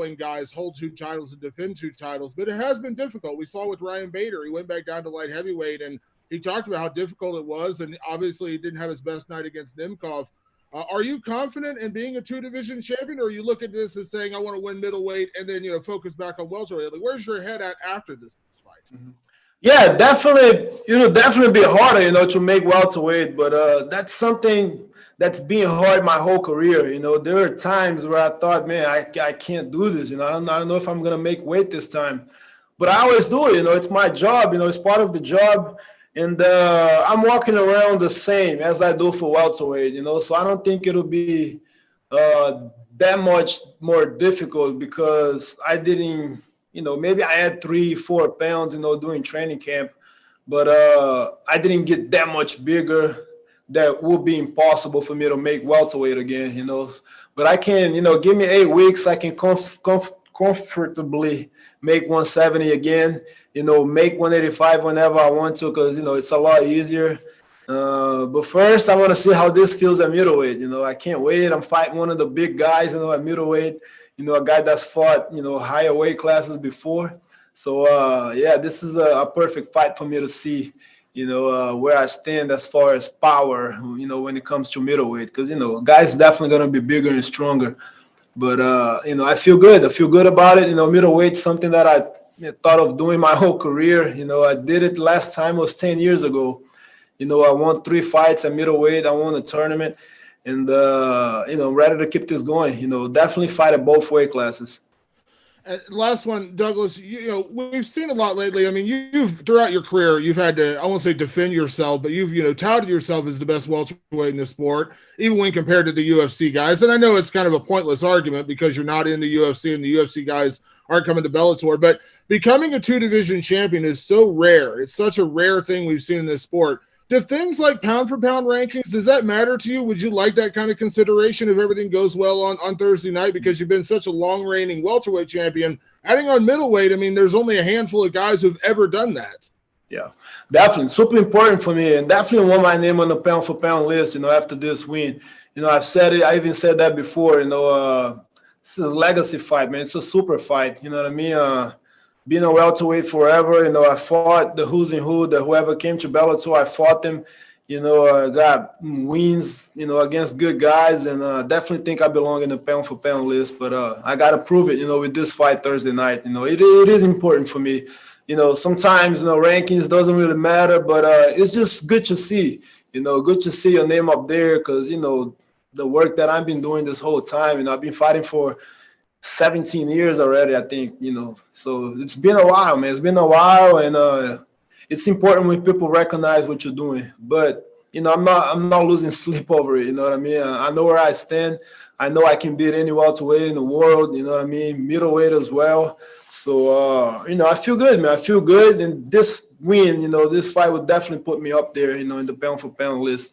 allowing guys hold 2 titles and defend 2 titles, but it has been difficult. We saw with Ryan Bader, he went back down to light heavyweight, and he talked about how difficult it was, and obviously he didn't have his best night against Nemkov. Are you confident in being a 2-division champion, or you look at this as saying, I want to win middleweight and then, focus back on welterweight? Like, where's your head at after this fight? Mm-hmm. Yeah, definitely, definitely be harder, to make welterweight, but that's something that's been hard my whole career. There are times where I thought, man, I can't do this. I don't know if I'm going to make weight this time, but I always do it. It's my job, it's part of the job. And I'm walking around the same as I do for welterweight, so I don't think it'll be that much more difficult because I didn't, maybe I had 3-4 pounds, during training camp, but I didn't get that much bigger. That would be impossible for me to make welterweight again, But I can, give me 8 weeks, I can comfortably make 170 again, make 185 whenever I want to because, it's a lot easier. But first, I want to see how this feels at middleweight. I can't wait. I'm fighting one of the big guys, at middleweight, a guy that's fought, higher weight classes before. So, this is a perfect fight for me to see, where I stand as far as power, when it comes to middleweight. Because, guys definitely going to be bigger and stronger. But, I feel good. I feel good about it. Middleweight, something that I thought of doing my whole career. I did it last time, it was 10 years ago. I won 3 fights at middleweight. I won a tournament. And, I'm ready to keep this going. Definitely fight at both weight classes. Last one, Douglas, we've seen a lot lately. I mean, you've throughout your career, you've had to, I won't say defend yourself, but you've, touted yourself as the best welterweight in the sport, even when compared to the UFC guys. And I know it's kind of a pointless argument because you're not in the UFC and the UFC guys aren't coming to Bellator, but becoming a 2-division champion is so rare. It's such a rare thing we've seen in this sport. Do things like pound-for-pound rankings, does that matter to you? Would you like that kind of consideration if everything goes well on Thursday night because you've been such a long-reigning welterweight champion? Adding on middleweight, I mean, there's only a handful of guys who've ever done that. Yeah, definitely. Super important for me, and definitely want my name on the pound-for-pound list, after this win. I've said it. I even said that before, it's a legacy fight, man. It's a super fight, you know what I mean? Being a welterweight forever, I fought the who's and whoever came to Bellator, I fought them, I got wins, against good guys, and definitely think I belong in the pound-for-pound list, but I got to prove it, with this fight Thursday night. It is important for me. Sometimes, rankings doesn't really matter, but it's just good to see, good to see your name up there because, the work that I've been doing this whole time, I've been fighting for 17 years already, I think, so it's been a while, man. It's been a while, and it's important when people recognize what you're doing. But, I'm not losing sleep over it, you know what I mean? I know where I stand. I know I can beat any welterweight in the world, you know what I mean? Middleweight as well. So, I feel good, man. I feel good, and this win, this fight would definitely put me up there, in the pound-for-pound list.